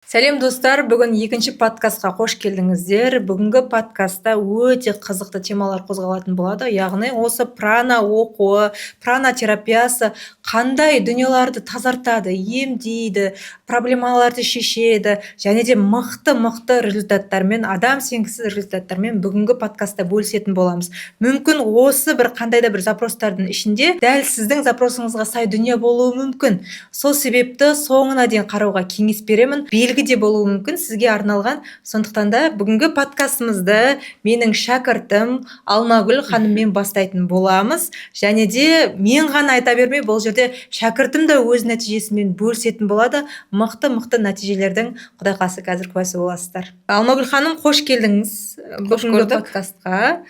Сәлем достар, бүгін екінші подкастқа қош келдіңіздер. Бүгінгі подкастта өте қызықты темалар қозғалатын болады. Яғни осы прана оқуы, прана терапиясы қандай дүниелерді тазартады, емдейді, проблемаларды шешеді, және де мықты результаттармен, адам сенгісіз результаттармен бүгінгі подкастта бөлісетін боламыз. Мүмкін осы бір қандай да бір запростардың ішінде дәл сіздің запросыңызға сай дүние болуы мүмкін. Сол себепті соңына дейін қарауға кеңес беремін. Белгі де болуы мүмкін сізге арналған. Сондықтан да бүгінгі подкастымызды менің шәкіртім Алмагүл ханыммен бастайтын боламыз. Және де мен ғана айта бермей, бұл жерде шәкіртім де өз нәтижесімен бөлісетін болады. Мықты нәтижелердің Құдай қаласа қазір куәсі боласыздар. Алмагүл ханым, қош келдіңіз бүгінгі подкастқа.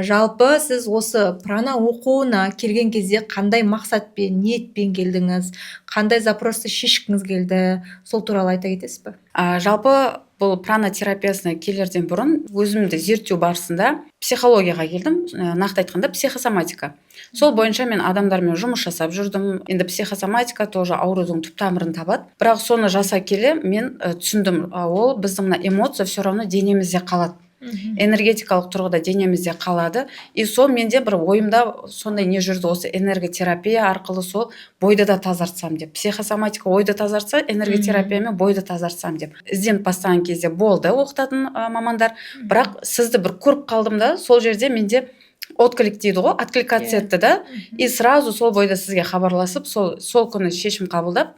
Жалпы сіз осы прана оқуына келген кезде қандай мақсатпен, ниетпен келдіңіз, қандай запросты шешкіңіз келді, сол туралы айта кетесіз бе? Жалпы бұл прана терапиясына келерден бұрын өзімді зерттеу барысында психологияға келдім, нақты айтқанда психосоматика. Сол бойынша мен адамдармен жұмыс жасап жүрдім. Енді психосоматика тоже аурудың түп тамырын табады. Бірақ соны жаса келе мен түсіндім, ол біздің мына эмоция все равно денемізде қалады. Энергетикалық тұрғыда денемізде қалады. И сол менде бір ойымда сондай не жүрді, осы энерготерапия арқылы сол бойды да тазартсам деп. Психосоматика ойды тазартса, энерготерапиямен бойды тазартсам деп. Ізденіп бастаған кезде болды оқытатын мамандар. Бірақ сізді бір көріп қалдым да, сол жерде менде отклик дейді ғой, откликация етті да. И сразу сол бойда сізге хабарласып, сол күні шешім қабылдап,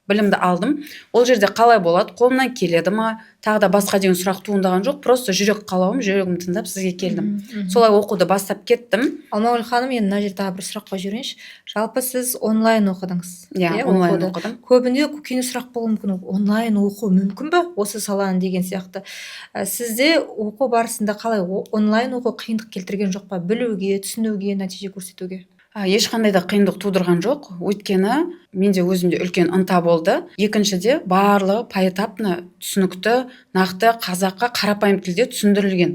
білімді алдым. Ол жерде қалай болады, қолымнан келеді ма, тағы да басқа деген сұрақ туындаған жоқ. Просто жүрек қалауым, жүрегім тыңдап сізге келдім. Солай оқуды бастап кеттім. Алмагүл ханым, енді мына жерде бір сұрақ қойып жіберейінші. Жалпы сіз онлайн оқыдыңыз. Иә, онлайн оқыдым. Көбіне көкене сұрақ болуы мүмкін, онлайн оқу мүмкін бе осы саланы деген сияқты. Сізде оқу барысында қалай, онлайн оқу қиындық келтірген жоқ па, білуге, түсінуге, нәтиже көрсетуге? Ешқандай да қиындық тудырған жоқ. Өйткені менде өзімде үлкен ынта болды. Екіншіде барлығы поэтапно, түсінікті, нақты қазаққа қарапайым тілде түсіндірілген.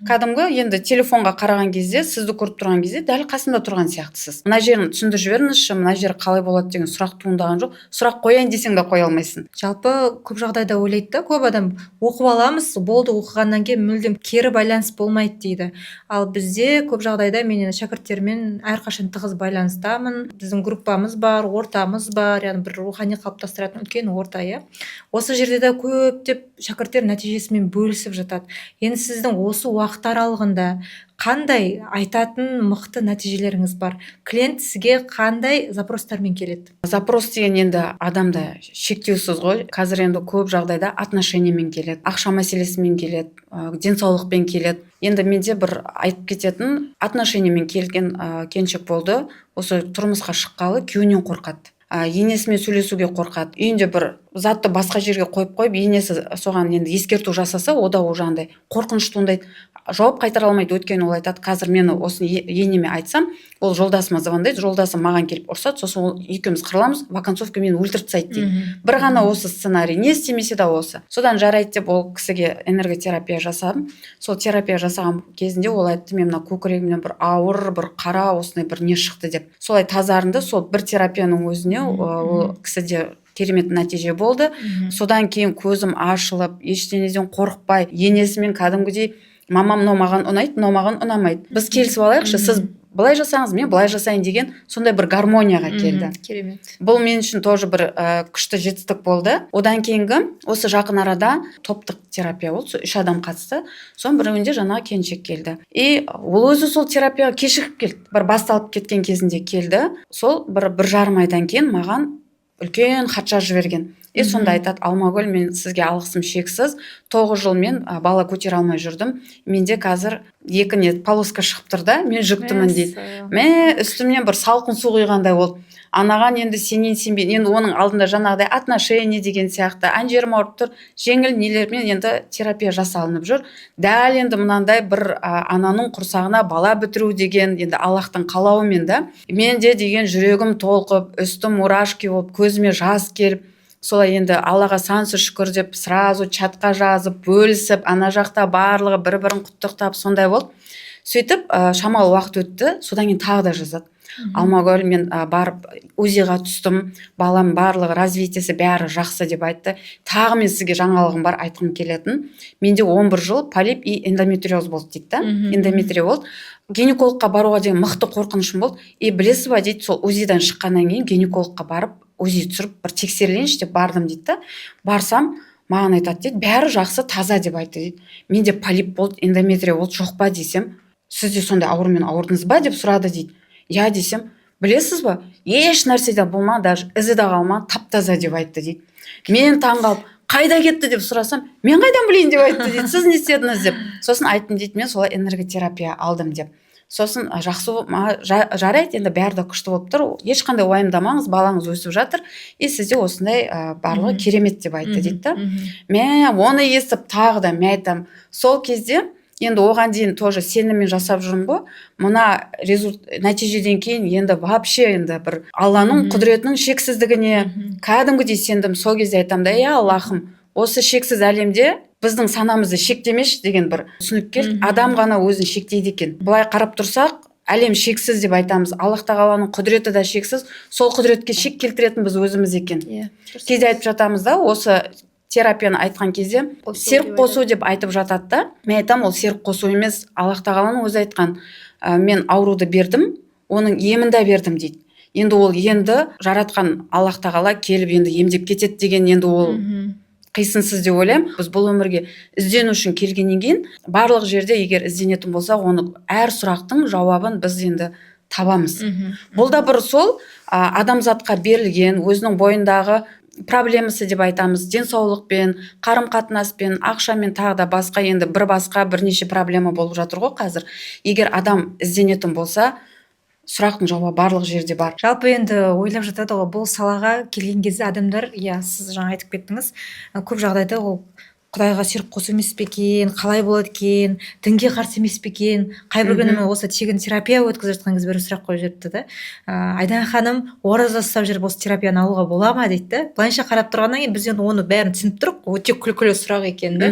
Кәдімгі енді телефонға қараған кезде, сізді көріп тұрған кезде дәл қасында тұрған сияқтысыз. Мына жерін түсіндіріп жіберіңізші, мына жер қалай болады деген сұрақ туындаған жоқ. Сұрақ қояйын десең де қоя алмайсың. Жалпы көп жағдайда ойлайды да, көп адам оқып аламыз, болды, оқығаннан кейін мүлдем кері байланыс болмайды дейді. Ал бізде көп жағдайда мен шәкірттермен әрқашан тығыз байланыстамын. Біздің группамыз бар, ортамыз бар, яғни бір рухани қалыптастыратын үлкен орта, иә. Осы жерде де көптеп шәкірттер нәтижесімен бөлісіп жатады. Енді сіздің осы уақыт аралығында қандай айтатын мықты нәтижелеріңіз бар? Клиент сізге қандай запростармен келеді? Запрос деген енді адамда шектеусіз ғой. Қазір енді көп жағдайда отношениемен келеді, ақша мәселесімен келеді, денсаулықпен келеді. Енді менде бір айтып кететін отношениемен келген келіншек болды. Осы тұрмысқа шыққалы күйеуінен қорқады. Енесімен сөйлесуге қорқады. Үйінде бір затты басқа жерге қойып, енесі соған енді ескерту жасаса, ода жаңағыдай қорқыныш туындайды. Жауап қайтара алмайды. Өйткені ол айтады, қазір мені осыны енеме айтсам, ол жолдасыма звондайды, жолдасым маған келіп ұрсады, сосын ол екеуміз қырыламыз, ваконцовка мені өлтіріп тастайды дейді. Бір ғана осы сценарий, не істемесе да осы. Содан жарайды деп ол кісіге энерготерапия жасадым. Сол терапия жасаған кезінде ол айтты, мен мына көкірегімнен бір ауыр, бір қара осындай бір не шықты деп. Солай тазарынды, сол бір терапияның өзіне ол кісіде керемет нәтиже болды. Содан кейін көзім ашылып, ештеңеден қорықпай, енесімен кәдімгідей мамам мынау маған ұнайды, мынау маған ұнамайды. Біз келісіп алайықшы, сіз былай жасаңыз, мен былай жасайын деген сондай бір гармонияға келді. Керемет. Бұл мен үшін тоже бір күшті жетістік болды. Одан кейінгі осы жақын арада топтық терапия болды, 3 адам қатысты. Соның біреуінде жаңағы келіншек келді. И ол өзі сол терапияға кешігіп келді. Бір басталып кеткен кезінде келді. Сол бір жарым айдан кейін маған үлкен хат жазып жіберген. Сонда айтады, Алмагүл, мен сізге алғысым шексіз. 9 жыл мен бала көтере алмай жүрдім. Менде қазір 2 полоска шығып тұр да, мен жүктімін дейді. Мен үстімнен бір салқын су құйғандай болды. Анаған енді сенен сенбей, енді оның алдында жаңағыдай отношение деген сияқты анжерім ауырып тұр, жеңіл нелермен енді терапия жасалынып жүр. Дәл енді мынандай бір ананың құрсағына бала бітіру деген енді Аллахтың қалауымен да. Менде деген жүрегім толқып, үстім мурашки болып, көзіме жас келіп, солай енді Аллаға сансыз шүкір деп сразу чатқа жазып, бөлісіп, ана жақта барлығы бір-бірін құттықтап сондай болды. Сөйтіп шамалы уақыт өтті, содан кейін тағы да жазады. Алмагүл, мен барып УЗИ-ға түстім, балам барлығы развитиесі бәрі жақсы деп айтты. Тағы мен сізге жаңалығым бар айтқым келетін. Менде 11 жыл полип и эндометриоз болды дейді да. Эндометрия болды. Гинекологқа баруға деген мықты қорқынышым болды. Білесіз ба дейді, сол УЗИ-дан шыққаннан кейін гинекологқа барып УЗИ түсіріп бір тексерілейінші деп бардым дейді да. Барсам, маған айтады дейді, бәрі жақсы, таза деп айтты дейді. Менде полип болды, эндометрия болды, жоқ па десем, сіз де сондай аурумен ауырдыңыз ба деп сұрады дейді. Я десем, білесіз ба, еш нәрседе болма, даже ізі де қалма, тап-таза деп айтты дейді. Мен таңғалып, қайда кетті деп сұрасам, мен қайдан білейін деп айтты дейді, сіз не істедіңіз деп. Сосын айттым дейді, мен солай энерготерапия алдым деп. Сосын жақсы жарайды, енді бәрі де күшті болып тұр, ешқандай уайымдамаңыз, балаңыз өсіп жатыр, сізде осындай барлығы керемет деп айтты дейді. Мен оны естіп тағы да мен айтамын, сол кезде енді оған дейін тоже сеніммен жасап жүрмін ғой, мына нәтижеден кейін енді вообще енді бір Алланың құдіретінің шексіздігіне кәдімгідей сендім. Сол кезде айтамын да, Аллахым, осы шексіз әлемде біздің санамызды шектемеші деген бір түсінік келді. Адам ғана өзін шектейді екен. Бұлай қарап тұрсақ, әлем шексіз деп айтамыз. Аллах тағаланың құдіреті де шексіз, сол құдіретке шек келтіретін біз өзіміз екен. Кейде айтып жатамыз да, осы терапияны айтқан кезде серік қосу деп айтып жатады да. Мен айтамын, ол серік қосу емес, Аллах тағаланың өзі айтқан, мен ауруды бердім, оның емін де бердім дейді. Енді ол енді жаратқан Аллах тағала келіп енді емдеп кетеді деген, енді ол қисынсыз деп ойлаймын. Біз бұл өмірге іздену үшін келгеннен кейін барлық жерде егер ізденетін болсақ, оны әр сұрақтың жауабын біз енді табамыз. Бұл да бір сол адамзатқа берілген өзінің бойындағы проблемасы деп айтамыз, денсаулықпен, қарым-қатынаспен, ақшамен, тағы да басқа, енді бірнеше проблема болып жатыр ғой қазір. Егер адам ізденетін болса, сұрақтың жауабы барлық жерде бар. Жалпы енді ойлап жатады ғой, бұл салаға келген кезде адамдар, сіз жаңа айтып кеттіңіз, көп жағдайда ол Құдайға серік қосу емес пе екен, қалай болады екен, дінге қарсы емес пе екен. Қайбір күні осы тегін терапия өткізіп жатқан кезде бір сұрақ қойып жіберіпті да. Айдан ханым, ораза ұстап жүріп осы терапияны алуға бола ма дейді да. Былайша қарап тұрғаннан кейін біз енді оны бәрін түсініп тұрық, өте күлкілі сұрақ екен да.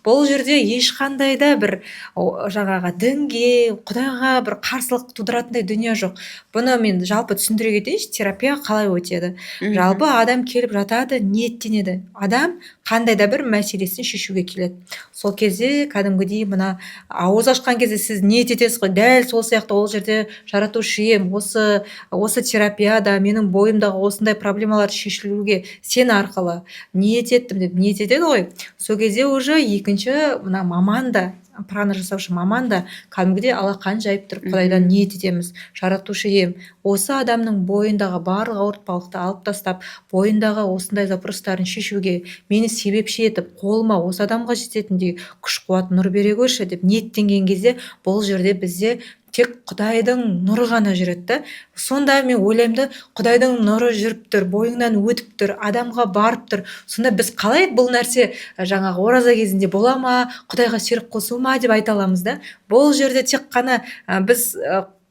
Бұл жерде ешқандай да бір жаңағы дінге, Құдайға бір қарсылық тудыратындай дүние жоқ. Бұны мен жалпы түсіндіре кетейінші, терапия қалай өтеді. Жалпы адам келіп жатады, ниеттенеді. Адам қандай да бір мәселесін шешуге келеді. Сол кезде кәдімгідей мына ауыз ашқан кезде сіз ниет етесіз ғой, дәл сол сияқты ол жерде жаратушы ием, осы терапияда менің бойымдағы осындай проблемаларды шешілуге сен арқылы ниет еттім деп ниет етеді ғой. Сол кезде уже екінші мына маман да, прана жасаушы маман да кәдімгідей алақан жайып тұрып Құдайдан ниет етеміз, жаратушы ием, осы адамның бойындағы барлық ауыртпалықты алып тастап, бойындағы осындай запростарын шешуге мені себепші етіп, қолыма осы адамға жететіндей күш қуат нұр бере көрші деп ниеттенген кезде бұл жерде бізде тек Құдайдың нұры ғана жүреді да. Сонда мен ойлаймын да, Құдайдың нұры жүріп тұр, бойыңнан өтіп тұр, адамға барып тұр. Сонда біз қалай бұл нәрсе жаңағы ораза кезінде бола ма, Құдайға серік қосу ма деп айта аламыз да. Бұл жерде тек қана біз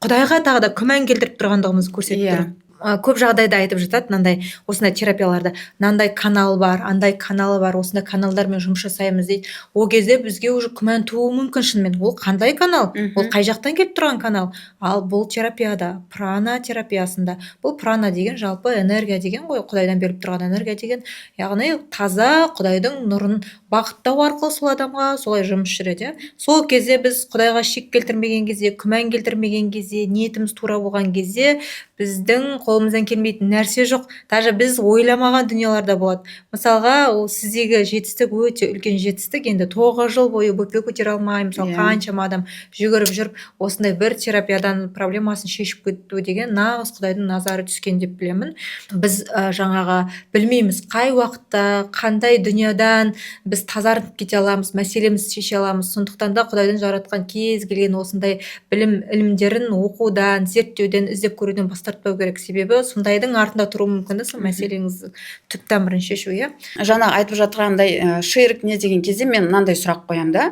Құдайға тағы да күмән келтіріп тұрғандығымызды көрсетіп тұр. Көп жағдайда айтып жатады, мынандай осындай терапияларда мынандай канал бар, андай каналы бар, осындай каналдармен жұмыс жасаймыз дейді. Ол кезде бізге уже күмән тууы мүмкін шынымен. Ол қандай канал? Ол қай жақтан келіп тұрған канал? Ал бұл терапияда, прана терапиясында, бұл прана деген жалпы энергия деген ғой, Құдайдан беріп тұрған энергия деген, яғни таза Құдайдың нұрын бағыттау арқылы сол адамға солай жұмыс жүреді. Сол кезде біз Құдайға шек келтірмеген кезде, күмән келтірмеген кезде, ниетіміз тура болған кезде біздің қолымыздан келмейтін нәрсе жоқ. Даже біз ойламаған дүниелерде болады. Мысалға, ол сіздегі жетістік өте үлкен жетістік. Енді 9 жыл бойы бөпе көтере алмай, мысалы қаншама адам жүгіріп жүріп, осындай бір терапиядан проблемасын шешіп кету деген нағыз Құдайдың назары түскен деп білемін. Біз жаңағы білмейміз қай уақытта, қандай дүниядан біз тазарып кете аламыз, мәселемізді шеше аламыз. Сондықтан да Құдайдың жаратқан кез келген осындай білім ілімдерін оқудан, зерттеуден, іздеп көруден бас тартпау керек. Себебі сондайдың артында тұру мүмкін, сол мәселеңізді түп тамырын шешу. Жаңа айтып жатқандай ширк не деген кезде мен мынандай сұрақ қоямын да.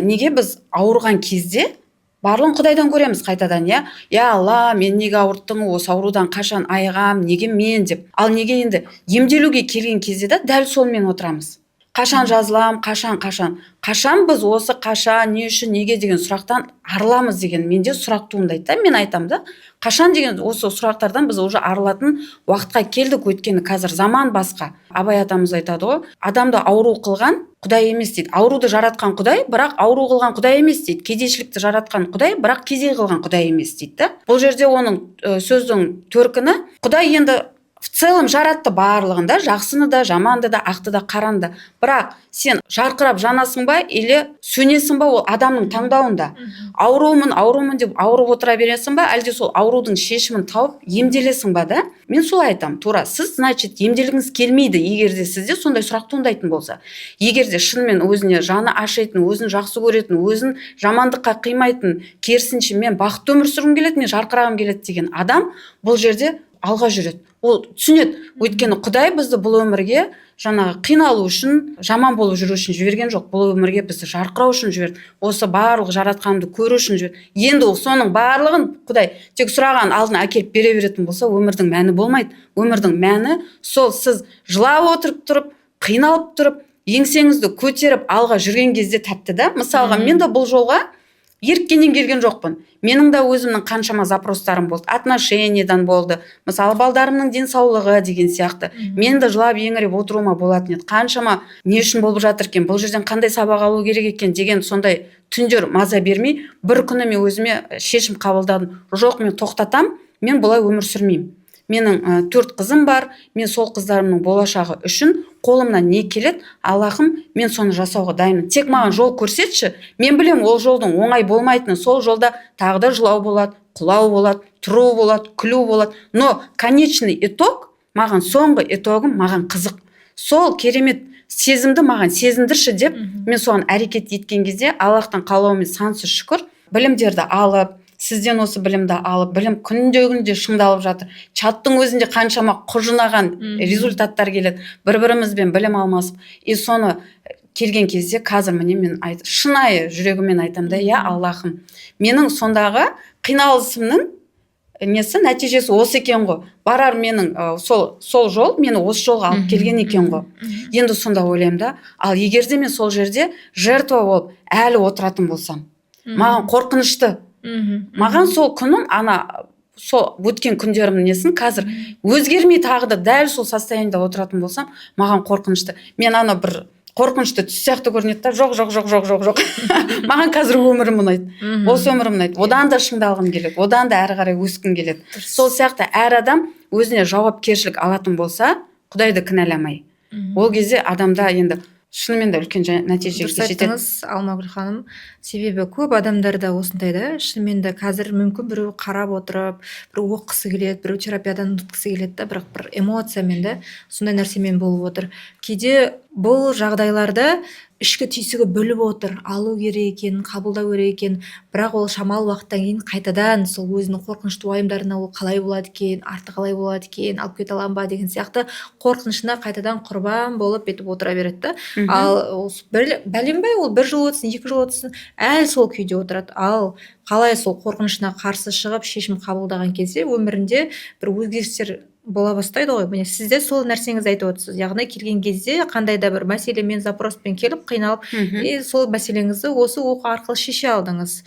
Неге біз ауырған кезде барлығын Құдайдан көреміз қайтадан, я Алла, мен неге ауырттым, осы аурудан қашан айығам, неге мен деп. Ал неге енді емделуге келген кезде де дәл солмен отырамыз. қашан жазылам, қашан біз осы қашан, не үшін, неге деген сұрақтан арыламыз деген менде сұрақ туындайды да. Мен айтам да, қашан деген осы сұрақтардан біз уже арылатын уақытқа келдік, өйткені қазір заман басқа. Абай атамыз айтады ғой, адамды ауру қылған Құдай емес дейді. Ауруды жаратқан Құдай, бірақ ауру қылған Құдай емес дейді. Кедейшілікті жаратқан Құдай, бірақ кедей қылған Құдай емес дейді да. Бұл жерде оның сөздің төркіні, Құдай енді в целом жаратты барлығын да, жақсыны да, жаманды да, ақты да, қараны да. Бірақ сен жарқырап жанасың ба или сөнесің ба, ол адамның таңдауында. Аурумын деп ауырып отыра бересің ба, әлде сол аурудың шешімін тауып емделесің ба да? Мен солай айтам, тура. Сіз, значит, емделгіңіз келмейді, егер де сізде сондай сұрақ туындайтын болса. Егер де шынымен өзіне жаны ашитын, өзін жақсы көретін, өзін жамандыққа қимайтын, керісінше мен бақытты өмір сүргім келеді, мен жарқырағым келеді деген адам бұл жерде алға жүреді. Ол түсінеді. Өйткені Құдай бізді бұл өмірге жаңағы қиналу үшін, жаман болып жүру үшін жіберген жоқ. Бұл өмірге бізді жарқырау үшін жіберді. Осы барлық жаратқанды көру үшін жіберді. Енді ол соның барлығын Құдай тек сұраған алдына әкеліп бере беретін болса, өмірдің мәні болмайды. Өмірдің мәні сол сіз жылап отырып тұрып, қиналып тұрып, еңсеңізді көтеріп алға жүрген кезде тәтті да. Мысалға, мен де бұл жолға еріккеннен келген жоқпын. Менің де өзімнің қаншама запростарым болды. Отношениядан болды. Мысалы, балдарымның денсаулығы деген сияқты. Мен де жылап еңіреп отыруыма болатын еді. Қаншама не үшін болып жатыр екен, бұл жерден қандай сабақ алу керек екен деген сондай түндер маза бермей, бір күні мен өзіме шешім қабылдадым. Жоқ, мен тоқтатам, мен бұлай өмір сүрмеймін. Менің 4 қызым бар, мен сол қыздарымның болашағы үшін қолымнан не келеді, Аллахым, мен соны жасауға дайынмын. Тек маған жол көрсетші. Мен білем, ол жолдың оңай болмайтыны, сол жолда тағы да жылау болады, құлау болады, тұру болады, күлу болады. Но конечный итог, маған соңғы итогым маған қызық. Сол керемет сезімді маған сезіндірші деп, мен соған әрекет еткен кезде Аллахтың қалауымен сансыз шүкір, білімдерді алып, сізден осы білімді алып, білім күнде шыңдалып жатыр. Чаттың өзінде қаншама құжынаған результаттар келеді. Бір-бірімізбен білім алмасып. И соны келген кезде қазір міне мен шынайы жүрегіммен айтам да, я Аллахым, менің сондағы қиналысымның нәтижесі осы екен ғой. Барар менің сол жол мені осы жолға алып келген екен ғой. Енді сонда ойлаймын да, ал егер де мен сол жерде жертва болып әлі отыратын болсам, маған қорқынышты. Маған сол күнім сол өткен күндерімнің несін қазір өзгермей тағы да дәл сол состояниеда отыратын болсам, маған қорқынышты. Мен бір қорқынышты түс сияқты көрінеді да, жоқ. Маған қазір өмірім ұнайды. Осы өмірім ұнайды. Одан да шыңдалғым келеді, одан да әрі қарай өскім келеді. Сол сияқты әр адам өзіне жауапкершілік алатын болса, Құдайды кінәламай. Ол кезде адамда енді шынымен де үлкен нәтижеге жетеді. Дұрыс айттыңыз, Алмагүл ханым. Себебі көп адамдарда осындай да, шынымен де қазір мүмкін біреу қарап отырып, біреу оқысы келеді, біреу терапиядан өткісі келеді да, бірақ бір эмоциямен де сондай нәрсемен болып отыр. Кейде бұл жағдайларда ішкі түйсігі біліп отыр, алу керек екенін, қабылдау керек екенін, бірақ ол шамалы уақыттан кейін қайтадан сол өзінің қорқынышты уайымдарына ол қалай болады екен, арты қалай болады екен, алып кете аламын ба деген сияқты қорқынышына қайтадан құрбан болып етіп отыра береді да. Ал бәленбай ол 1 жыл өтсін, 2 жыл өтсін, әлі сол күйде отырады. Ал қалай сол қорқынышына қарсы шығып шешім қабылдаған кезде өмірінде бір өзгерістер бола бастайды ғой. Міне сіз де сол нәрсеңізді айтып отырсыз. Яғни келген кезде қандай да бір мәселемен, запроспен келіп қиналып, сол мәселеңізді осы оқу арқылы шеше алдыңыз.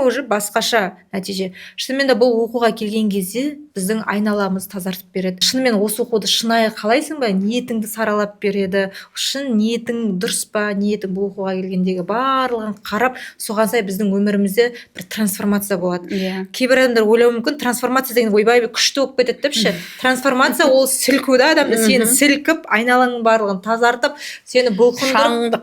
Уже басқаша нәтиже. Шынымен де бұл оқуға келген кезде біздің айналамыз тазартып береді. Шынымен осы оқуды шынайы қалайсың ба? Ниетіңді саралап береді. Шын ниетің дұрыс па? Ниетің бұл оқуға келгендегі барлығын қарап, соған сай біздің өмірімізде бір трансформация болады. Кейбір адамдар ойлауы мүмкін, трансформация деген ойбай күшті болып кетеді депші. Трансформация ол сілкуді адамды, сені сілкіп, айналаңның барлығын тазартып, сені бұлқындырып,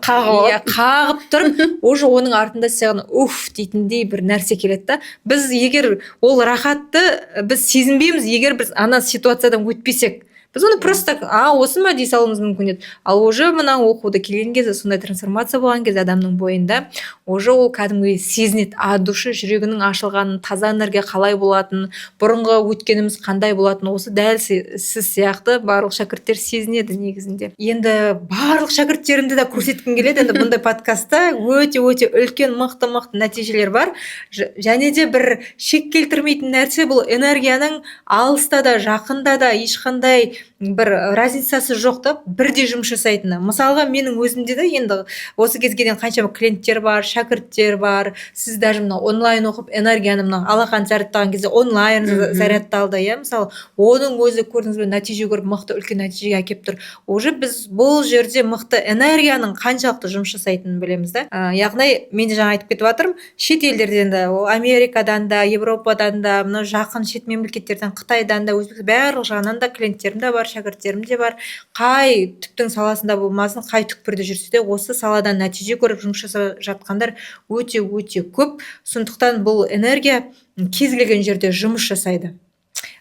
қағып тұрып, уже оның артында саған уф дейтіндей бір нәрсе келеді да. Біз егер ол рахатты біз сезінбейміз, егер біз ана ситуациядан өтпесек. Біз оны просто осы ма дей салуымыз мүмкін еді. Ал уже мына оқуды келген кезде, сондай трансформация болған кезде адамның бойында уже ол кәдімгідей сезінеді. Душы жүрегінің ашылғанын, таза энергия қалай болатынын, бұрынғы өткеніміз қандай болатынын, осы дәл сіз сияқты барлық шәкірттер сезінеді негізінде. Енді барлық шәкірттерімді де көрсеткім келеді. Енді бұндай подкастта өте үлкен мықты нәтижелер бар. Және де бір шек келтірмейтін нәрсе, бұл энергияның алыста да, жақында да ешқандай бір разницасы жоқ та, бірдей жұмыс жасайтыны. Мысалға менің өзімде де енді осы кезге дейін қаншама клиенттер бар, шәкірттер бар. Сіз даже мына онлайн оқып энергияны мына алақан зарядтаған кезде онлайн зарядталды, иә, мысалы оның өзі көрдіңіз бе, нәтиже көріп мықты үлкен нәтижеге әкеліп тұр. Уже біз бұл жерде мықты энергияның қаншалықты жұмыс жасайтынын білеміз да. Яғни мен де жаңа айтып кетіп жатырмын, шет елдерден де, Америкадан да, Европадан да, мына жақын шет мемлекеттерден, Қытайдан да, Өзбекстан барлық жағынан да клиенттерім де бар, шәкірттерім де бар. Қай түптің саласында болмасын, қай түкпірде жүрсе де осы саладан нәтиже көріп жұмыс жасап жатқандар өте көп. Сондықтан бұл энергия кез келген жерде жұмыс жасайды.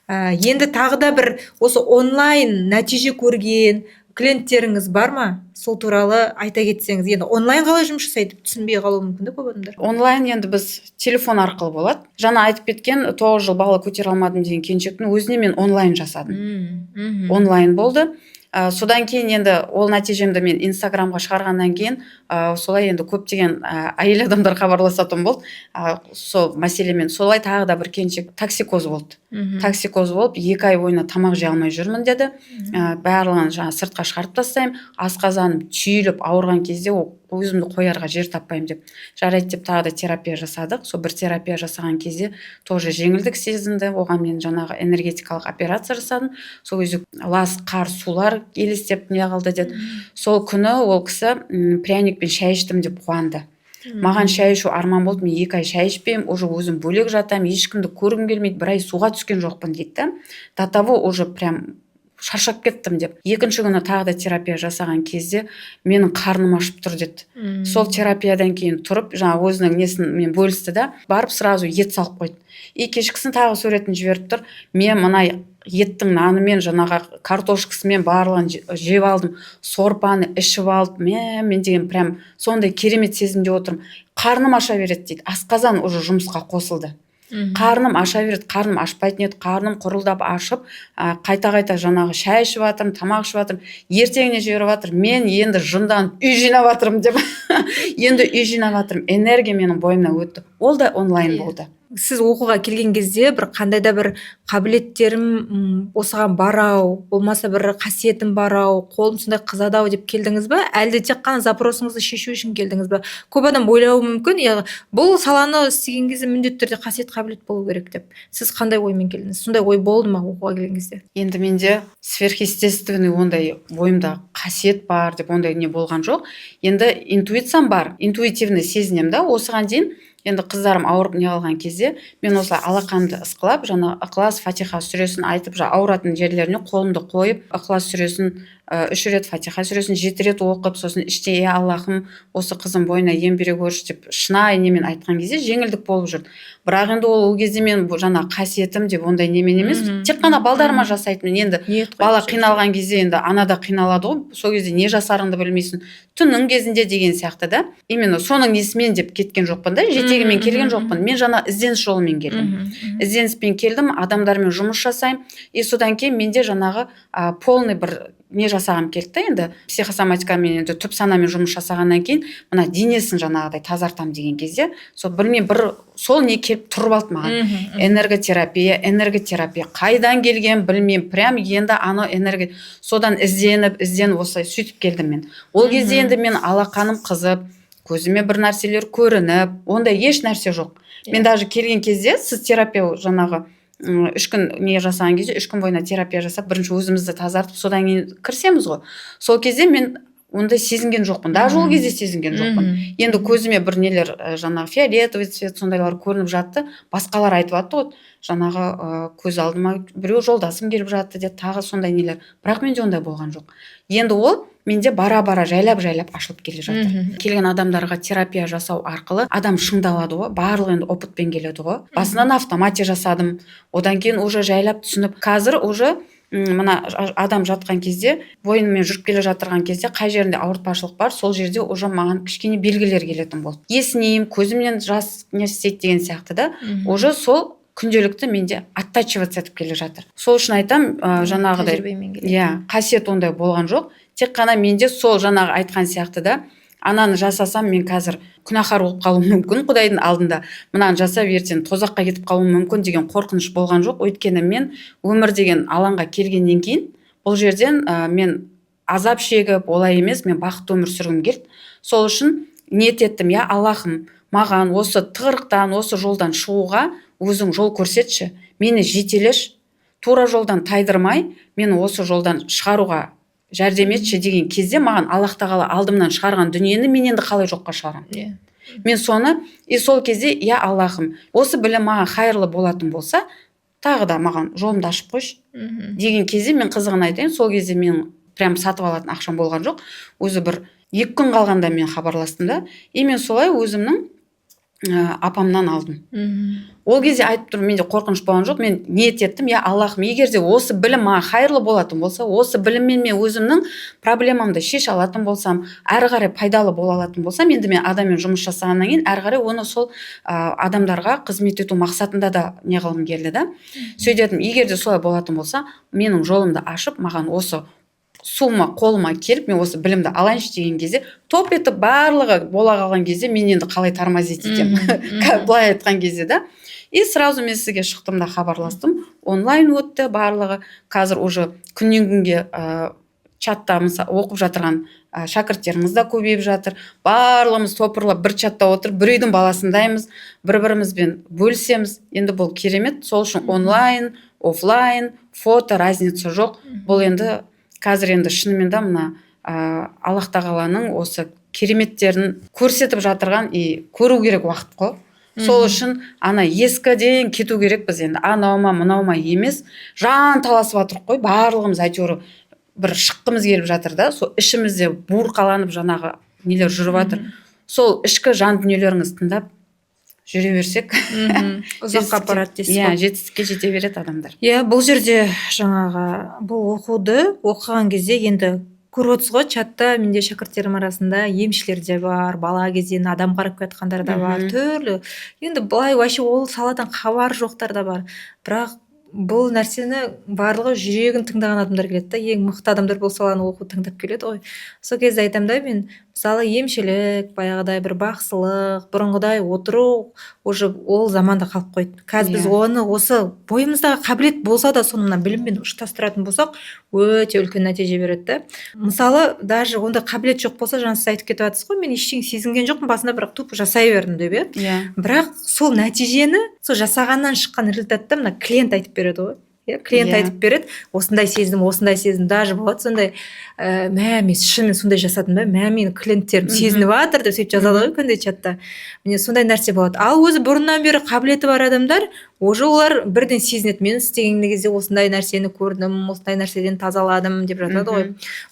Енді тағы да бір осы онлайн нәтиже көрген клиенттеріңіз бар ма? Сол туралы айта кетсеңіз. Енді онлайн қалай жұмыс жасайды түсінбей қалуы мүмкін да көп адамдар. Онлайн енді біз телефон арқылы болады. Жаңа айтып кеткен 9 жыл бала көтере алмадым деген келіншектің өзіне мен онлайн жасадым. Онлайн болды. Содан кейін енді ол нәтижемді мен Инстаграмға шығарғаннан кейін солай енді көптеген әйел адамдар хабарласатын болды. Сол мәселемен солай тағы да бір келіншек токсикоз болды. Токсикоз болып 2 ай бойына тамақ жей алмай жүрмін деді. Барлығын жаңа сыртқа шығарып тастаймын. Асқазаным түйіліп ауырған кезде өзімді қоярға жер таппаймын деп. Жарайды деп тағы да терапия жасадық. Сол бір терапия жасаған кезде тоже жеңілдік сезінді. Оған мен жаңағы энергетикалық операция жасадым. Сол кезде лас, қар, сулар елестеп не қалды деді. Сол күні ол кісі пряникпен шай іштім деп қуанды. Маған шай ішу арман болды, мен 2 ай шай ішпеймін, уже өзім бөлек жатамын, ешкімді көргім келмейді, 1 ай суға түскен жоқпын дейді. До того уже прям шаршап кеттім деп. Екінші күні тағы да терапия жасаған кезде менің қарным ашып тұр деді. Сол терапиядан кейін тұрып, жаңа өзінің несін мен бөлісті да, барып сразу ет салып қойды. И кешкісін тағы суретін жіберіп тұр. Мен мына еттің нанымен, жаңағы картошкасымен барлығын жеп алдым, сорпаны ішіп алдым. Мен деген прям сондай керемет сезімде отырмын. Қарным аша береді дейді. Асқазан уже жұмысқа қосылды. Қарным аша береді, қарным ашпайтын еді, қарным құрылдап ашып, қайта жаңағы шай ішіп жатырмын, тамақ ішіп жатырмын, ертеңіне жіберіп жатыр. Мен енді жынданып үй жинап жатырмын деп. Енді үй жинап жатырмын. Энергия менің бойымнан өтті. Ол да онлайн болды. Сіз оқуға келген кезде бір қандай да бір қабілеттерім осыған барау, болмаса бір қасиетім барау, қолым сондай қызады-ау деп келдіңіз ба? Әлде тек қана запросыңызды шешу үшін келдіңіз ба? Көп адам ойлауы мүмкін, бұл саланы істеген кезде міндетті түрде қасиет қабілет болу керек деп. Сіз қандай оймен келдіңіз? Сондай ой болды ма оқуға келген кезде? Енді менде сверхъестественный ондай ойымда қасиет бар деп ондай не болған жоқ. Енді интуициям бар, интуитивный сезінем да. Осыған дейін енді қыздарым ауырып не алған кезде мен осылай алақанды ысқылап, жаңа ықылас фатиха сүресін айтып, ауыратын жерлеріне қолымды қойып, ықылас сүресін 3 рет, фатиха сүресін 7 рет оқып, сосын іште Аллахым осы қызым бойына ем бере көрші деп шынайы немен айтқан кезде жеңілдік болып жүрді. Бірақ енді ол кезде мен жаңа қасиетім деп ондай немен емес, тек қана балдарыма жасайтын. Енді бала қиналған кезде енді ана да қиналады ғой, сол кезде не жасарыңды білмейсің. Түннің кезінде деген сияқты да. Именно соның несімен деп кеткен жоқпын да, жетегімен келген жоқпын. Мен жаңа ізденіс жолымен келдім. Ізденіспен келдім, адамдармен жұмыс жасаймын. И содан кейін менде жаңағы полный бір не жасағым келді, енді психосоматикамен енді түп санамен жұмыс жасағаннан кейін мына денесін жаңағыдай тазартам деген кезде сол сол не келіп тұрып алды маған. Энерготерапия қайдан келген білмеймін, прям енді ана энергия содан ізденіп осылай сөйтіп келдім мен. Ол кезде енді мен алақаным қызып, көзіме бір нәрселер көрініп, ондай еш нәрсе жоқ. Мен даже келген кезде сіз терапия жаңағы 3 күн не жасаған кезде 3 күн бойына терапия жасап, бірінші өзімізді тазартып, содан кейін кірсеміз ғой. Сол кезде мен ондай сезінген жоқпын. Даже ол кезде сезінген жоқпын. Енді көзіме бір нелер жаңағы фиолетовый цвет сондайлар көрініп жатты. Басқалар айтып жатты ғой, жаңағы көз алдыма біреу жолдасым келіп жатты деп, тағы сондай нелер. Бірақ менде ондай болған жоқ. Енді ол менде бара-бара жайлап ашылып келе жатыр. Келген адамдарға терапия жасау арқылы адам шыңдалады ғой, барлығы енді опытпен келеді ғой. Басынан автоматия жасадым, одан кейін уже жайлап түсініп, қазір уже мына адам жатқан кезде, бойымен жүріп келе жатырған кезде қай жерінде ауыртпашылық бар, сол жерде уже маған кішкене белгілер келетін болды. Есінеймін, көзімнен жас не істейді деген сияқты да, уже сол күнделікті менде оттачиваться етіп келе жатыр. Сол үшін айтам, жаңағыдай, қасиет ондай болған жоқ. Тек қана менде сол жаңағы айтқан сияқты да, ананы жасасам мен қазір күнәһар болып қалуым мүмкін Құдайдың алдында. Мынаны жасап ертең тозаққа кетіп қалуым мүмкін деген қорқыныш болған жоқ. Өйткені мен өмір деген алаңға келгеннен кейін бұл жерден мен азап шегіп олай емес, мен бақытты өмір сүргім келді. Сол үшін ниет еттім, я Аллахым, маған осы тығырықтан, осы жолдан шығуға өзің жол көрсетші, мені жетелеш, тура жолдан тайдырмай, мені осы жолдан шығаруға жәрдем етші деген кезде маған Аллах тағала алдымнан шығарған дүниені мен енді қалай жоққа шығарамын. Мен соны, сол кезде, я Аллахым, осы білім маған қайырлы болатын болса, тағы да маған жолымды ашып қойшы деген кезде мен қызығын айтайын, сол кезде мен прям сатып алатын ақшам болған жоқ. Өзі бір 2 күн қалғанда мен хабарластым да, мен солай өзімнің апамнан алдым. Ол кезде айтып тұрмын, менде қорқыныш болған жоқ. Мен ниет еттім, я Аллахым, егер де осы білім маған қайырлы болатын болса, осы біліммен мен өзімнің проблемамды шеше алатын болсам, әрі қарай пайдалы бола алатын болсам, енді мен адаммен жұмыс жасағаннан кейін әрі қарай оны сол адамдарға қызмет ету мақсатында да не қылғым келді да. Сөйтедім, егер де солай болатын болса, менің жолымды ашып, маған осы суыма қолыма келіп, мен осы білімді алайыншы деген кезде, топ етіп барлығы бола қалған кезде мен енді қалай тормозить етемін былай айтқан кезде да. И сразу мен сізге шықтым да хабарластым, онлайн өтті барлығы. Қазір уже күннен күнге чатта оқып жатырған шәкірттеріміз де көбейіп жатыр. Барлығымыз топырлап бір чатта отырып, бір үйдің баласындаймыз, бір-бірімізбен бөлісеміз. Енді бұл керемет. Сол үшін онлайн, офлайн, фото разница жоқ. Бұл енді қазір енді шынымен де мына Аллах тағаланың осы кереметтерін көрсетіп жатырған көру керек уақыт қой. Сол үшін ана ескіден кету керек біз енді. Анаума мынаума емес, жан таласып жатырық қой. Барлығымыз әйтеуір бір шыққымыз келіп жатыр да. Сол ішімізде буырқаланып жаңағы нелер жүріп жатыр. Сол ішкі жан дүниелеріңізді тыңдап жүре берсек, ұзаққа апарады дейсіз ғой. Жетістікке жете береді адамдар. Бұл жерде жаңағы бұл оқуды оқыған кезде енді көріп отырсыз ғой, чатта менде шәкірттерім арасында емшілер де бар, бала кезден адам қарап кетқандар да бар, түрлі. Енді былай вообще ол саладан хабар жоқтар да бар. Бірақ бұл нәрсені барлығы жүрегін тыңдаған адамдар келеді да, ең мықты адамдар бұл саланы оқу тыңдап келеді ғой. Сол кезде айтамын да, мен мысалы емшілік, баяғыдай бір бақсылық, бұрынғыдай отыру уже ол заманда қалып қойды. Қазір біз оны осы бойымыздағы қабілет болса да соны мына біліммен ұштастыратын болсақ, өте үлкен нәтиже береді да. Мысалы, даже онда қабілет жоқ болса, жаңа сіз айтып кетіп жатсыз ғой, мен ештеңе сезінген жоқпын, басында бірақ тупо жасай бердім деп, бірақ сол нәтижені, сол жасағаннан шыққан результатты мына клиент айтып береді ғой. Клиент айтып береді, осындай сездім, даже болады сондай, мен шынымен сондай жасадым ба, менің клиенттерім сезініп жатыр деп сөйтіп жазады ғой күнде чатта. Міне сондай нәрсе болады. Ал өзі бұрыннан бері қабілеті бар адамдар, уже олар бірден сезінеді, мен істеген кезде осындай нәрсені көрдім, осындай нәрседен тазаладым деп жатады ғой.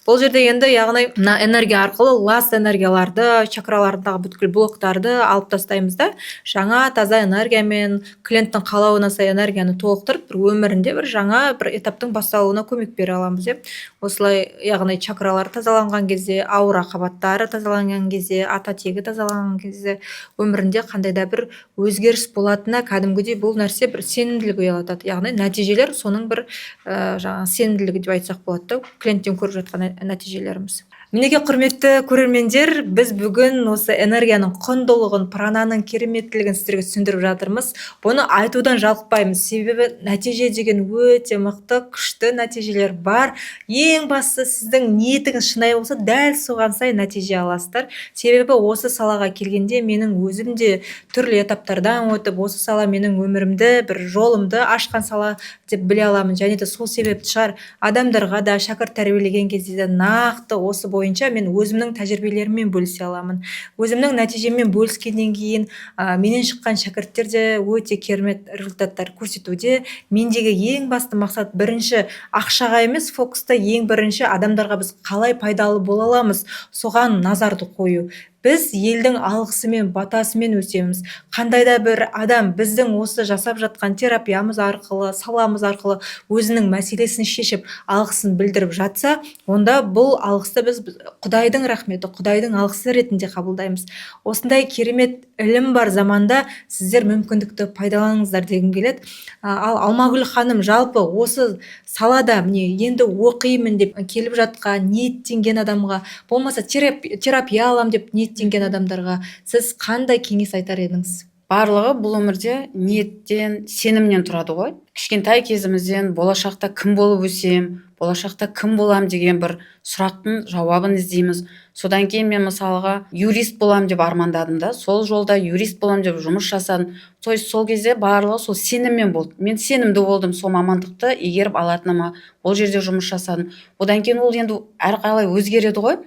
Бұл жерде енді яғни мына энергия арқылы лас энергияларды, чакралардағы бүткіл блоктарды алып тастаймыз да, жаңа таза энергиямен клиенттің қалауына сай энергияны толықтырып, бір өмірінде бір жаңа бір этаптың басталуына көмек бере аламыз деп. Осылай яғни чакралар тазаланған кезде, аура қабаттары тазаланған кезде, ата тегі тазаланған кезде өмірінде қандай да бір өзгеріс болатынына кәдімгідей бұл нәрсе бір сенімділік ұялатады. Яғни нәтижелер соның бір жаңа сенімділігі деп айтсақ болады да, клиенттен көріп жатқан нәтижелеріміз. Мінеке құрметті көрермендер, біз бүгін осы энергияның құндылығын, прананың кереметтілігін сіздерге түсіндіріп жатырмыз. Бұны айтудан жалықпаймыз, себебі нәтиже деген өте мықты, күшті нәтижелер бар. Ең бастысы сіздің ниетіңіз шынайы болса, дәл соған сай нәтиже аласыздар. Себебі осы салаға келгенде менің өзім де түрлі этаптардан өтіп, осы сала менің өмірімді, бір жолымды ашқан сала деп біле аламын. Және де сол себепті шығар адамдарға да шәкірт тәрбиелеген кезде де нақты осы бойынша мен өзімнің тәжірибелеріммен бөлісе аламын. Өзімнің нәтижеммен бөліскеннен кейін менен шыққан шәкірттер де өте керемет результаттар көрсетуде. Мендегі ең басты мақсат бірінші ақшаға емес, фокуста ең бірінші адамдарға біз қалай пайдалы бола аламыз, соған назарды қою. Біз елдің алғысымен, батасымен өсеміз. Қандай да бір адам біздің осы жасап жатқан терапиямыз арқылы, саламыз арқылы өзінің мәселесін шешіп, алғысын білдіріп жатса, онда бұл алғысты біз Құдайдың рахметі, Құдайдың алғысы ретінде қабылдаймыз. Осындай керемет ілім бар заманда сіздер мүмкіндікті пайдаланыңыздар дегім келеді. Ал Алмагүл ханым жалпы осы салада міне енді оқимын деп келіп жатқан, ниеттенген адамға, болмаса терапия алам деп ниеттенген адамдарға сіз қандай кеңес айтар едіңіз? Барлығы бұл өмірде ниеттен, сенімнен тұрады ғой. Кішкентай кезімізден болашақта кім болып өсем, болашақта кім болам деген бір сұрақтың жауабын іздейміз. Содан кейін мен мысалға юрист болам деп армандадым да, сол жолда юрист болам деп жұмыс жасадым. То есть сол кезде барлығы сол сеніммен болды. Мен сенімді болдым сол мамандықты игеріп алатыныма, ол жерде жұмыс жасадым. Одан кейін ол енді әрқалай өзгереді ғой.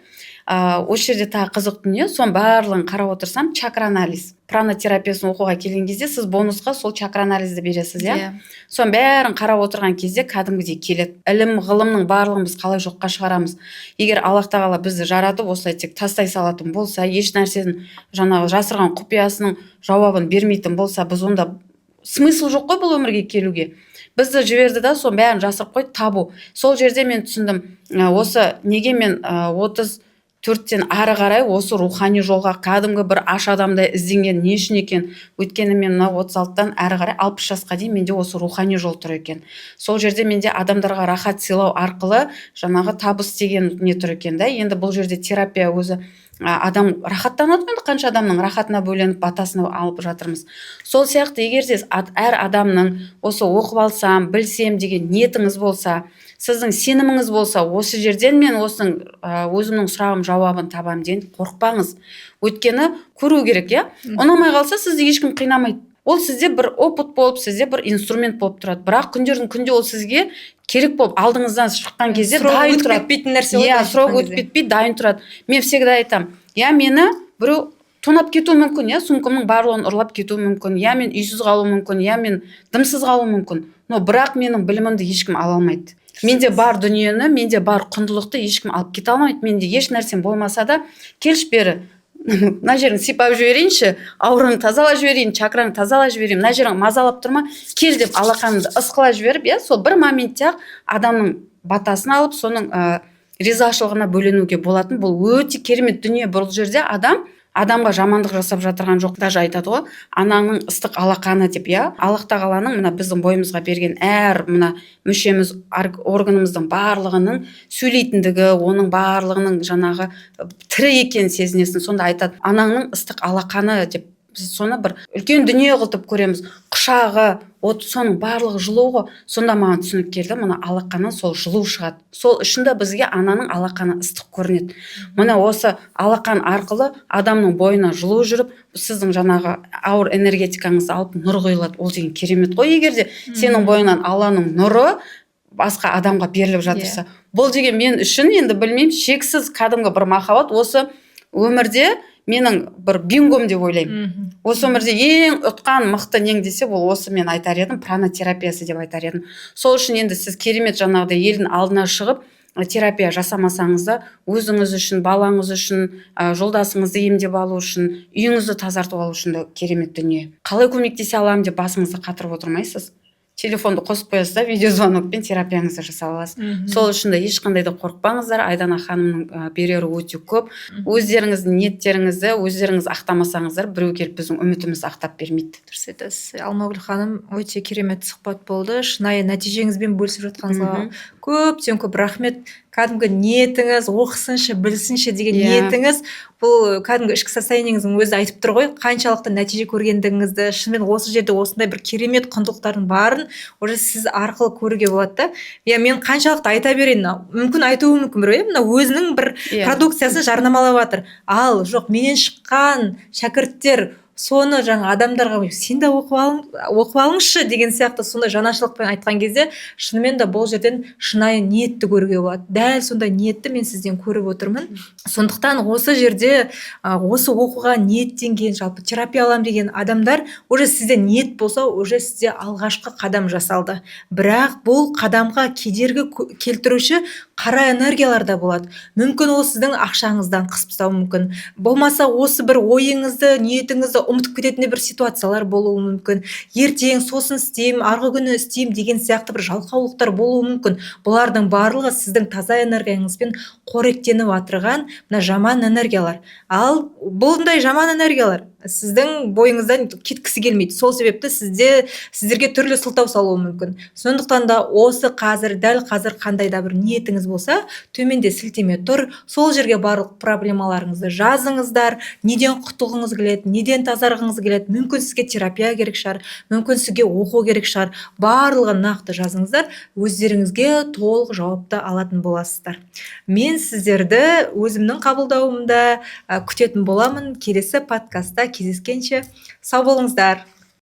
Осы жерде тағы қызық дүние, соның барлығын қарап отырсам, чакра-анализ, пранотерапиясын оқуға келген кезде сіз бонусқа сол чакра-анализді бересіз, иә. Соның бәрін қарап отырған кезде кәдімгідей келеді. Ілім, ғылымның барлығын біз қалай жоққа шығарамыз? Егер Аллах тағала бізді жаратып, осылай тек тастай салатын болса, еш нәрсенің жаңағы жасырған құпиясының жауабын бермейтін болса, біз онда смысл жоқ қой бұл өмірге келуге. Бізді жіберді да, соның бәрін жасырып қойды, табу. Сол жерде мен түсіндім, осы неге мен 34-тен ары қарай осы рухани жолға кәдімгі бір аш адамдай ізденген не үшін екен? Өйткені мен 36-тан ары қарай 60 жасқа дейін менде осы рухани жол тұр екен. Сол жерде менде адамдарға рахат сыйлау арқылы жаңағы табыс деген не тұр екен да. Енді бұл жерде терапия өзі адам рахаттанады, енді қанша адамның рахатына бөленіп батасына алып жатырмыз. Сол сияқты егер сіз әр адамның осы оқып алсам, білсем деген ниетіңіз болса, сіздің сеніміңіз болса, осы жерден мен өзімнің сұрағым жауабын табам деген қорықпаңыз. Өйткені көру керек, иә. Ұнамай қалса сізді ешкім қинамайды. Ол сізде бір опыт болып, сізде бір инструмент болып тұрады. Бірақ күндердің күнде ол сізге керек болып алдыңыздан шыққан кезде дайын тұрады. Сұрау өтіп кетпейді, дайын тұрады. Мен всегда айтам, мені біреу тонап кетуі мүмкін, сумкамның барлығын ұрлап кетуі мүмкін, мен үйсіз қалуым мүмкін, мен дымсыз қалуым мүмкін. Но бірақ менің білімімді ешкім ала алмайды. Менде бар дүниені, менде бар құндылықты ешкім алып кете алмайды. Менде еш нәрсем болмаса да, келші бері, мына жерін сипап жіберейінші, аураңды тазалап жіберейін, чакраңды тазалап жіберейін, мына жерің мазалап тұрма, кел деп алақанымды ысқыла жіберіп, сол бір моментте адамның батасын алып, соның ризашылығына бөленуге болатын. Бұл өте керемет дүние. Бұл жерде адамға жамандық жасап жатырған жоқ. Даже айтады ғой, ананың ыстық алақаны деп, Аллах тағаланың мына біздің бойымызға берген әр мына мүшеміз, органымыздың барлығының сөйлейтіндігі, оның барлығының жаңағы тірі екенін сезінесің. Сонда айтады, анаңның ыстық алақаны деп. Біз соны бір үлкен дүние қылып көреміз. Құшағы, соның барлығы жылу ғой. Сонда маған түсінік келді, мына алақаннан сол жылу шығады. Сол үшін де бізге ананың алақаны ыстық көрінеді. Мына осы алақан арқылы адамның бойына жылу жүріп, сіздің жаңағы ауыр энергетикаңызды алып нұр құйылады. Ол деген керемет қой. Егер де сенің бойыңнан Алланың нұры басқа адамға беріліп жатырса, бұл деген мен үшін енді білмеймін, шексіз кәдімгі бір махаббат. Осы өмірде менің бір бингом деп ойлаймын. Осы өмірде ең ұтқан мықты нең десе, ол осы мен айтар едім, пранотерапиясы деп айтар едім. Сол үшін енді сіз керемет жаңағыдай елдің алдына шығып, терапия жасамасаңыз да, өзіңіз үшін, балаңыз үшін, жолдасыңызды емдеп алу үшін, үйіңізді тазартып алу үшін де керемет дүние. Қалай көмектесе аламын деп басыңызды қатырып отырмайсыз. Телефонды қосып қоясыз да, видеозвонокпен терапияңызды жасап аласыз. Сол үшін де ешқандай да қорықпаңыздар. Айдана ханымның берері өте көп. Өздеріңіздің ниеттеріңізді өздеріңіз ақтамасаңыздар, біреу келіп біздің үмітімізді ақтап бермейді. Дұрыс айтасыз. Алмагүл ханым, өте керемет сұхбат болды. Шынайы нәтижеңізбен бөлісіп жатқаныңызға көптен көп рахмет. Кәдімгі ниетіңіз, оқысыншы, білсінші деген ниетіңіз, бұл кәдімгі ішкі состояниеңіздің өзі айтып тұр ғой, қаншалықты нәтиже көргендігіңізді. Шынымен осы жерде осындай бір керемет құндылықтардың барын уже сіз арқылы көруге болады да. Мен қаншалықты айта берейін, мүмкін айтуы мүмкін бір, мына өзінің бір продукциясын жарнамалап жатыр. Ал жоқ, менен шыққан шәкірттер соны жаңа адамдарға сен де оқып алыңызшы деген сияқты сондай жанашырлықпен айтқан кезде шынымен де бұл жерден шынайы ниетті көруге болады. Дәл сондай ниетті мен сізден көріп отырмын. Сондықтан осы жерде осы оқуға ниеттенген, жалпы терапия аламын деген адамдар уже сізде ниет болса, уже сізде алғашқы қадам жасалды. Бірақ бұл қадамға кедергі келтіруші қара энергиялар да болады. Мүмкін ол сіздің ақшаңыздан қысып тастауы мүмкін. Болмаса осы бір ойыңызды, ниетіңізді ұмытып кететін бір ситуациялар болуы мүмкін. Ертең сосын істеймін, арғы күні істеймін деген сияқты бір жалқаулықтар болуы мүмкін. Бұлардың барлығы сіздің таза энергияңызбен қоректеніп отырған мына жаман энергиялар. Ал бұндай жаман энергиялар сіздің бойыңыздан кеткісі келмейді. Сол себепті сіздерге түрлі сылтау салуы мүмкін. Сондықтан да осы дәл қазір қандай да бір ниетіңіз болса, төменде сілтеме тұр. Сол жерге барлық проблемаларыңызды жазыңыздар. Неден құтылғыңыз келеді, неден тазарғыңыз келеді, мүмкін сізге терапия керек шығар, мүмкін сізге оқу керек шығар. Барлығын нақты жазыңыздар. Өздеріңізге толық жауапты алатын боласыздар. Мен сіздерді өзімнің қабылдауымда күтетін боламын. Келесі подкастта кездескенше сау болыңыздар.